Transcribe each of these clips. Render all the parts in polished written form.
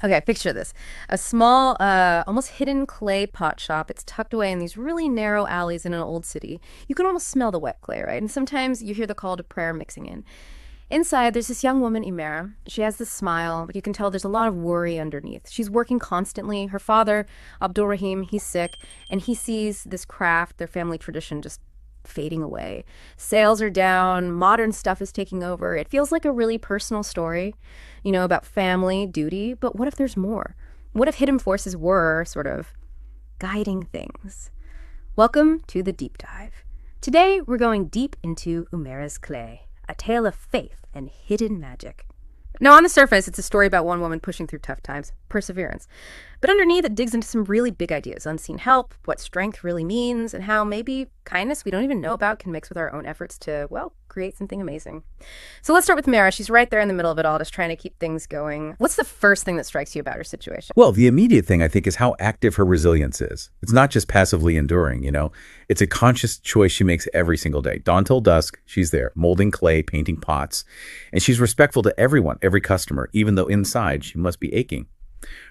Okay, picture this. A small, almost hidden clay pot shop. It's tucked away in these really narrow alleys in an old city. You can almost smell the wet clay, right? And sometimes you hear the call to prayer mixing in. Inside, there's this young woman, Uméra. She has this smile, but you can tell there's a lot of worry underneath. She's working constantly. Her father, Abdul Rahim, he's sick, and he sees this craft, their family tradition, just fading away. Sales are down, modern stuff is taking over. It feels like a really personal story, about family, duty, but what if there's more? What if hidden forces were sort of guiding things? Welcome to the deep dive. Today, we're going deep into Uméra's clay, a tale of faith and hidden magic. Now, on the surface, it's a story about one woman pushing through tough times, perseverance. But underneath, it digs into some really big ideas: unseen help, what strength really means, and how maybe kindness we don't even know about can mix with our own efforts to, create something amazing. So let's start with Uméra. She's right there in the middle of it all, just trying to keep things going. What's the first thing that strikes you about her situation? Well, the immediate thing, I think, is how active her resilience is. It's not just passively enduring, It's a conscious choice she makes every single day. Dawn till dusk, she's there, molding clay, painting pots. And she's respectful to everyone, every customer, even though inside she must be aching.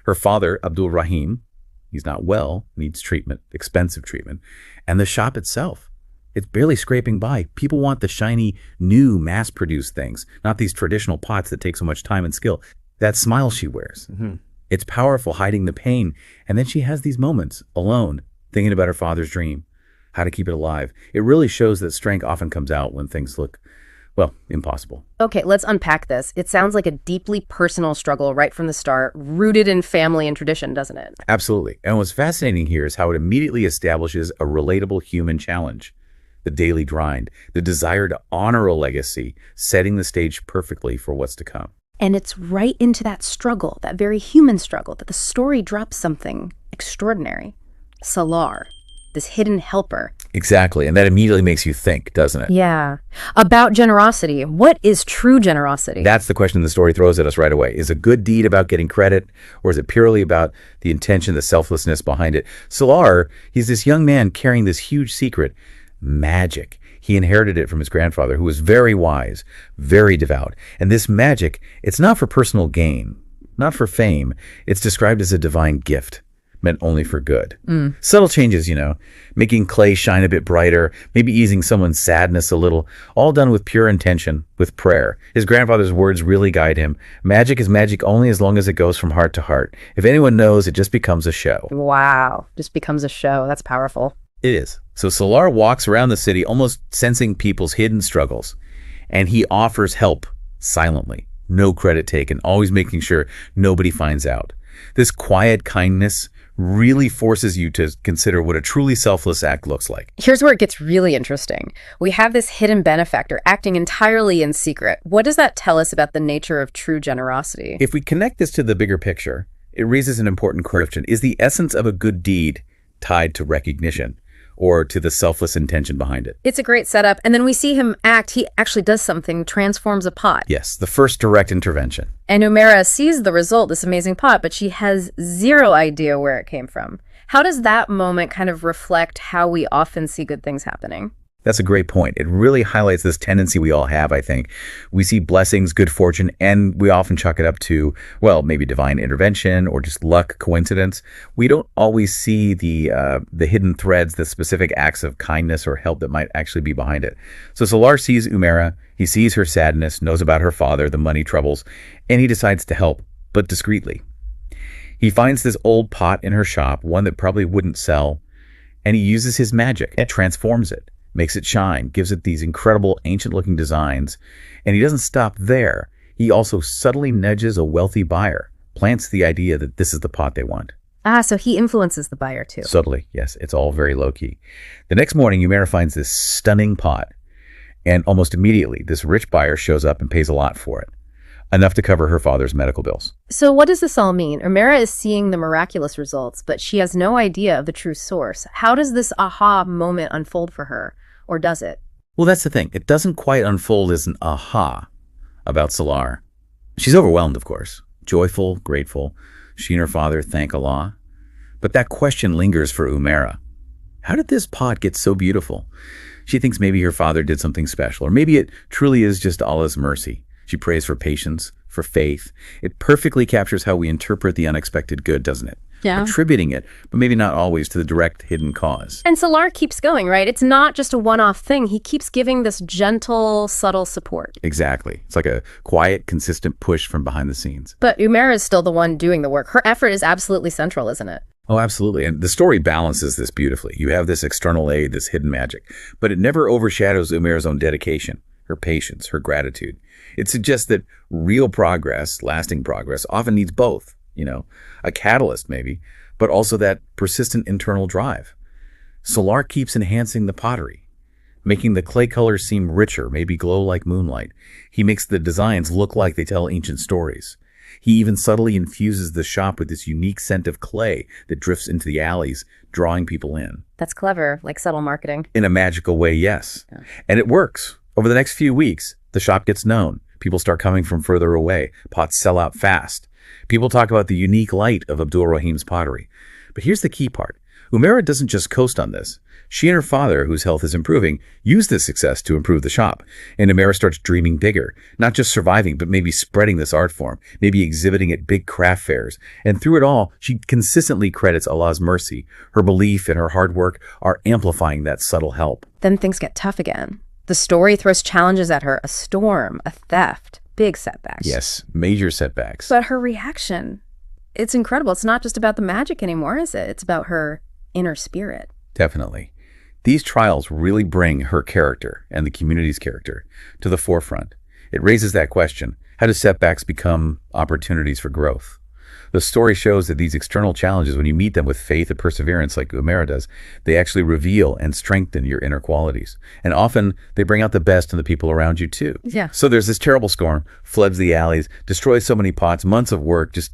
Her father, Abdul Rahim, he's not well, needs treatment, expensive treatment. And the shop itself, it's barely scraping by. People want the shiny, new, mass-produced things, not these traditional pots that take so much time and skill. That smile she wears, it's powerful, hiding the pain. And then she has these moments, alone, thinking about her father's dream, how to keep it alive. It really shows that strength often comes out when things look, impossible. Okay, let's unpack this. It sounds like a deeply personal struggle right from the start, rooted in family and tradition, doesn't it? Absolutely. And what's fascinating here is how it immediately establishes a relatable human challenge. The daily grind, the desire to honor a legacy, setting the stage perfectly for what's to come. And it's right into that struggle, that very human struggle, that the story drops something extraordinary. Salar, this hidden helper. Exactly. And that immediately makes you think, doesn't it? Yeah. About generosity. What is true generosity? That's the question the story throws at us right away. Is a good deed about getting credit, or is it purely about the intention, the selflessness behind it? Salar, he's this young man carrying this huge secret, magic. He inherited it from his grandfather, who was very wise, very devout. And this magic, it's not for personal gain, not for fame. It's described as a divine gift, meant only for good. Subtle changes, making clay shine a bit brighter, maybe easing someone's sadness a little, all done with pure intention, with prayer. His grandfather's words really guide him. Magic is magic only as long as it goes from heart to heart. If anyone knows, it just becomes a show. Wow, just becomes a show. That's powerful. It is. So Salar walks around the city almost sensing people's hidden struggles, and he offers help silently, no credit taken, always making sure nobody finds out. This quiet kindness really forces you to consider what a truly selfless act looks like. Here's where it gets really interesting. We have this hidden benefactor acting entirely in secret. What does that tell us about the nature of true generosity? If we connect this to the bigger picture, it raises an important question. Is the essence of a good deed tied to recognition, or to the selfless intention behind it? It's a great setup. And then we see him act. He actually does something, transforms a pot. Yes, the first direct intervention. And Uméra sees the result, this amazing pot, but she has zero idea where it came from. How does that moment kind of reflect how we often see good things happening? That's a great point. It really highlights this tendency we all have, I think. We see blessings, good fortune, and we often chalk it up to, maybe divine intervention or just luck, coincidence. We don't always see the hidden threads, the specific acts of kindness or help that might actually be behind it. So Salar sees Uméra, he sees her sadness, knows about her father, the money troubles, and he decides to help, but discreetly. He finds this old pot in her shop, one that probably wouldn't sell, and he uses his magic and transforms it. Makes it shine, gives it these incredible ancient-looking designs. And he doesn't stop there. He also subtly nudges a wealthy buyer, plants the idea that this is the pot they want. So he influences the buyer too. Subtly, yes. It's all very low-key. The next morning, Uméra finds this stunning pot. And almost immediately, this rich buyer shows up and pays a lot for it. Enough to cover her father's medical bills. So what does this all mean? Uméra is seeing the miraculous results, but she has no idea of the true source. How does this aha moment unfold for her? Or does it? Well, that's the thing. It doesn't quite unfold as an aha about Salar. She's overwhelmed, of course. Joyful, grateful. She and her father thank Allah. But that question lingers for Uméra. How did this pot get so beautiful? She thinks maybe her father did something special, or maybe it truly is just Allah's mercy. She prays for patience, for faith. It perfectly captures how we interpret the unexpected good, doesn't it? Yeah. Attributing it, but maybe not always, to the direct hidden cause. And Salar keeps going, right? It's not just a one-off thing. He keeps giving this gentle, subtle support. Exactly. It's like a quiet, consistent push from behind the scenes. But Uméra is still the one doing the work. Her effort is absolutely central, isn't it? Oh, absolutely. And the story balances this beautifully. You have this external aid, this hidden magic, but it never overshadows Uméra's own dedication, her patience, her gratitude. It suggests that real progress, lasting progress, often needs both. A catalyst maybe, but also that persistent internal drive. Salar keeps enhancing the pottery, making the clay colors seem richer, maybe glow like moonlight. He makes the designs look like they tell ancient stories. He even subtly infuses the shop with this unique scent of clay that drifts into the alleys, drawing people in. That's clever, like subtle marketing. In a magical way, yes. Yeah. And it works. Over the next few weeks, the shop gets known. People start coming from further away. Pots sell out fast. People talk about the unique light of Abdul Rahim's pottery. But here's the key part. Uméra doesn't just coast on this. She and her father, whose health is improving, use this success to improve the shop. And Uméra starts dreaming bigger, not just surviving, but maybe spreading this art form, maybe exhibiting at big craft fairs. And through it all, she consistently credits Allah's mercy. Her belief and her hard work are amplifying that subtle help. Then things get tough again. The story throws challenges at her, a storm, a theft, big setbacks. Yes, major setbacks. But her reaction, it's incredible. It's not just about the magic anymore, is it? It's about her inner spirit. Definitely. These trials really bring her character and the community's character to the forefront. It raises that question: how do setbacks become opportunities for growth? The story shows that these external challenges, when you meet them with faith and perseverance like Uméra does, they actually reveal and strengthen your inner qualities. And often they bring out the best in the people around you too. Yeah. So there's this terrible storm, floods the alleys, destroys so many pots, months of work just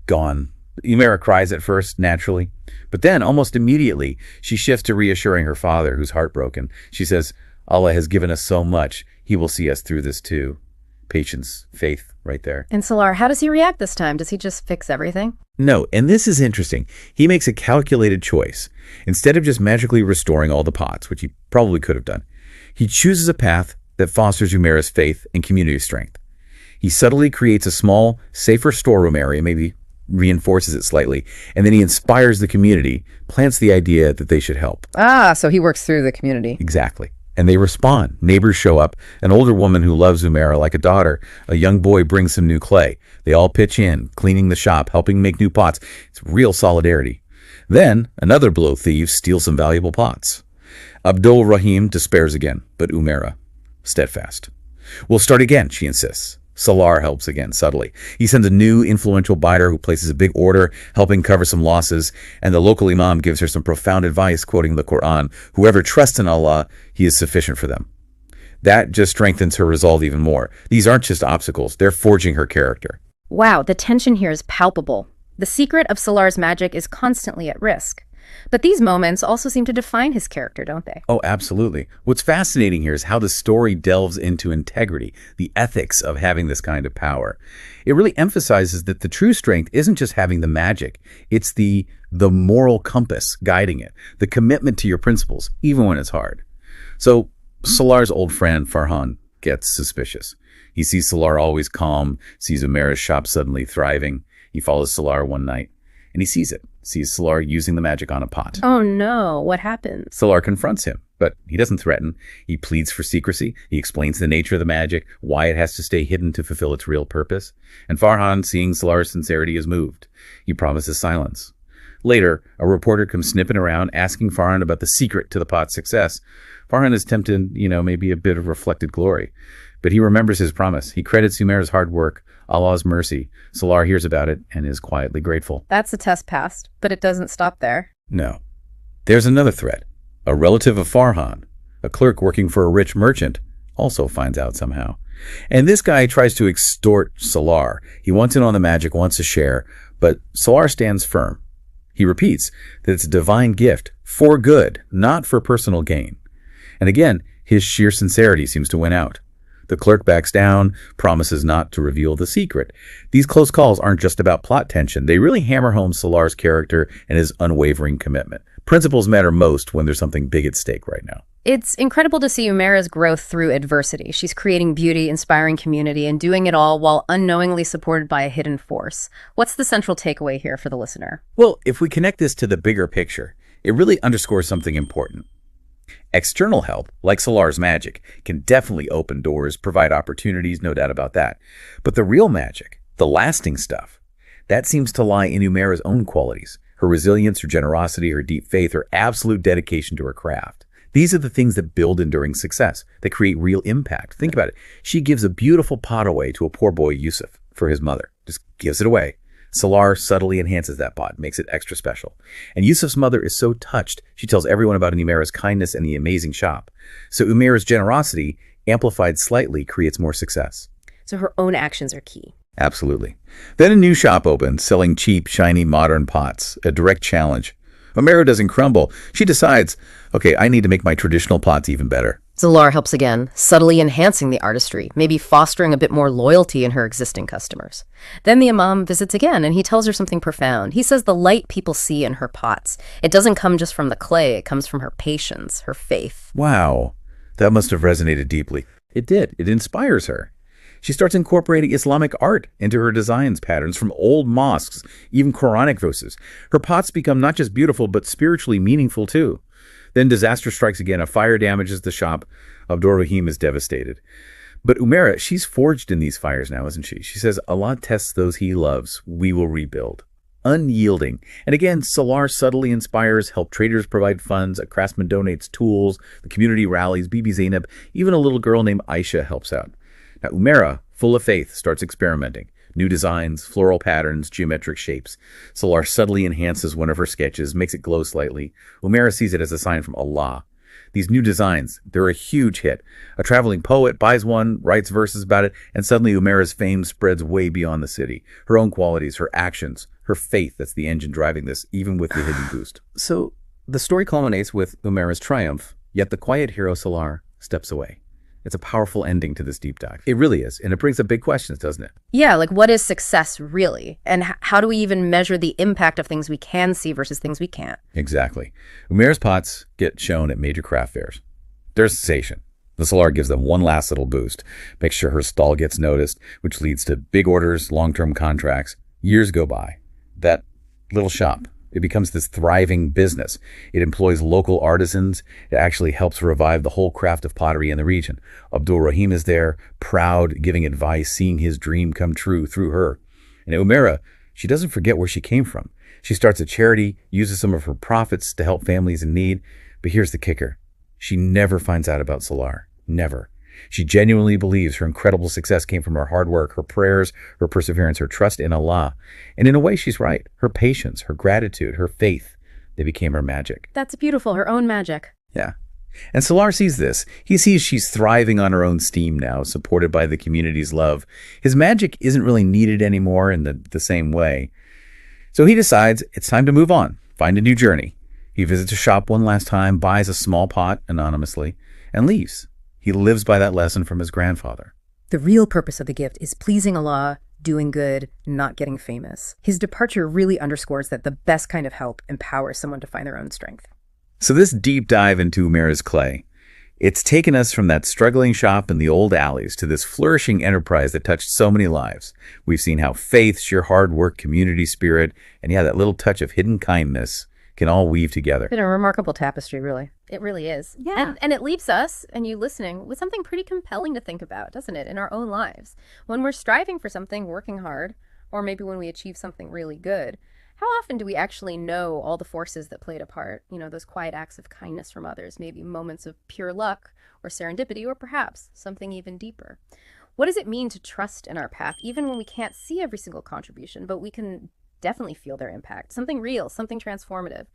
gone. Uméra cries at first, naturally. But then, almost immediately, she shifts to reassuring her father, who's heartbroken. She says, Allah has given us so much. He will see us through this too. Patience, faith, right there. And Salar, how does he react this time? Does he just fix everything? No, and this is interesting. He makes a calculated choice. Instead of just magically restoring all the pots, which he probably could have done, he chooses a path that fosters Uméra's faith and community strength. He subtly creates a small, safer storeroom area, maybe reinforces it slightly, and then he inspires the community, plants the idea that they should help. Ah, so he works through the community. Exactly. And they respond. Neighbors show up. An older woman who loves Uméra like a daughter. A young boy brings some new clay. They all pitch in, cleaning the shop, helping make new pots. It's real solidarity. Then, another blow thief steals some valuable pots. Abdul Rahim despairs again, but Uméra, steadfast. We'll start again, she insists. Salar helps again, subtly. He sends a new influential biter who places a big order, helping cover some losses, and the local imam gives her some profound advice, quoting the Quran: whoever trusts in Allah, He is sufficient for them. That just strengthens her resolve even more. These aren't just obstacles, they're forging her character. Wow, the tension here is palpable. The secret of Salar's magic is constantly at risk. But these moments also seem to define his character, don't they? Oh, absolutely. What's fascinating here is how the story delves into integrity, the ethics of having this kind of power. It really emphasizes that the true strength isn't just having the magic, it's the moral compass guiding it, the commitment to your principles, even when it's hard. So Salar's old friend Farhan gets suspicious. He sees Salar always calm, sees Uméra's shop suddenly thriving. He follows Salar one night, and he sees Salar using the magic on a pot. Oh no, what happens? Salar confronts him, but he doesn't threaten. He pleads for secrecy. He explains the nature of the magic, why it has to stay hidden to fulfill its real purpose. And Farhan, seeing Salar's sincerity, is moved. He promises silence. Later, a reporter comes snipping around, asking Farhan about the secret to the pot's success. Farhan is tempted, maybe a bit of reflected glory. But he remembers his promise. He credits Uméra's hard work, Allah's mercy. Salar hears about it and is quietly grateful. That's a test passed, but it doesn't stop there. No. There's another thread. A relative of Farhan, a clerk working for a rich merchant, also finds out somehow. And this guy tries to extort Salar. He wants in on the magic, wants a share, but Salar stands firm. He repeats that it's a divine gift for good, not for personal gain. And again, his sheer sincerity seems to win out. The clerk backs down, promises not to reveal the secret. These close calls aren't just about plot tension. They really hammer home Salar's character and his unwavering commitment. Principles matter most when there's something big at stake right now. It's incredible to see Uméra's growth through adversity. She's creating beauty, inspiring community, and doing it all while unknowingly supported by a hidden force. What's the central takeaway here for the listener? Well, if we connect this to the bigger picture, it really underscores something important. External help, like Salar's magic, can definitely open doors, provide opportunities, no doubt about that. But the real magic, the lasting stuff, that seems to lie in Uméra's own qualities. Her resilience, her generosity, her deep faith, her absolute dedication to her craft. These are the things that build enduring success, that create real impact. Think about it. She gives a beautiful pot away to a poor boy, Yusuf, for his mother. Just gives it away. Salar subtly enhances that pot, makes it extra special. And Yusuf's mother is so touched, she tells everyone about Uméra's kindness and the amazing shop. So Uméra's generosity, amplified slightly, creates more success. So her own actions are key. Absolutely. Then a new shop opens, selling cheap, shiny, modern pots. A direct challenge. Uméra doesn't crumble. She decides, okay, I need to make my traditional pots even better. Salar helps again, subtly enhancing the artistry, maybe fostering a bit more loyalty in her existing customers. Then the imam visits again, and he tells her something profound. He says the light people see in her pots, it doesn't come just from the clay, it comes from her patience, her faith. Wow, that must have resonated deeply. It did. It inspires her. She starts incorporating Islamic art into her designs patterns from old mosques, even Quranic verses. Her pots become not just beautiful, but spiritually meaningful too. Then disaster strikes again. A fire damages the shop. Abdur Rahim is devastated. But Uméra, she's forged in these fires now, isn't she? She says, Allah tests those he loves. We will rebuild. Unyielding. And again, Salar subtly inspires, help traders provide funds, a craftsman donates tools, the community rallies, Bibi Zainab, even a little girl named Aisha helps out. Now, Uméra, full of faith, starts experimenting. New designs, floral patterns, geometric shapes. Salar subtly enhances one of her sketches, makes it glow slightly. Uméra sees it as a sign from Allah. These new designs, they're a huge hit. A traveling poet buys one, writes verses about it, and suddenly Uméra's fame spreads way beyond the city. Her own qualities, her actions, her faith, that's the engine driving this, even with the hidden boost. So the story culminates with Uméra's triumph, yet the quiet hero Salar steps away. It's a powerful ending to this deep dive. It really is. And it brings up big questions, doesn't it? Yeah, like what is success really? And how do we even measure the impact of things we can see versus things we can't? Exactly. Uméra's pots get shown at major craft fairs. They're a sensation. The Salar gives them one last little boost, makes sure her stall gets noticed, which leads to big orders, long-term contracts. Years go by. That little shop, it becomes this thriving business. It employs local artisans. It actually helps revive the whole craft of pottery in the region. Abdur Rahim is there, proud, giving advice, seeing his dream come true through her. And Uméra, she doesn't forget where she came from. She starts a charity, uses some of her profits to help families in need. But here's the kicker. She never finds out about Salar. Never. She genuinely believes her incredible success came from her hard work, her prayers, her perseverance, her trust in Allah. And in a way, she's right. Her patience, her gratitude, her faith, they became her magic. That's beautiful, her own magic. Yeah. And Salar sees this. He sees she's thriving on her own steam now, supported by the community's love. His magic isn't really needed anymore in the same way. So he decides it's time to move on, find a new journey. He visits a shop one last time, buys a small pot anonymously, and leaves. He lives by that lesson from his grandfather. The real purpose of the gift is pleasing Allah, doing good, not getting famous. His departure really underscores that the best kind of help empowers someone to find their own strength. So this deep dive into Uméra's clay, it's taken us from that struggling shop in the old alleys to this flourishing enterprise that touched so many lives. We've seen how faith, sheer hard work, community spirit, and yeah, that little touch of hidden kindness can all weave together. It's a remarkable tapestry, really. It really is. Yeah. And it leaves us, and you listening, with something pretty compelling to think about, doesn't it, in our own lives? When we're striving for something, working hard, or maybe when we achieve something really good, how often do we actually know all the forces that played a part? You know, those quiet acts of kindness from others, maybe moments of pure luck or serendipity, or perhaps something even deeper. What does it mean to trust in our path, even when we can't see every single contribution, but we can definitely feel their impact? Something real, something transformative.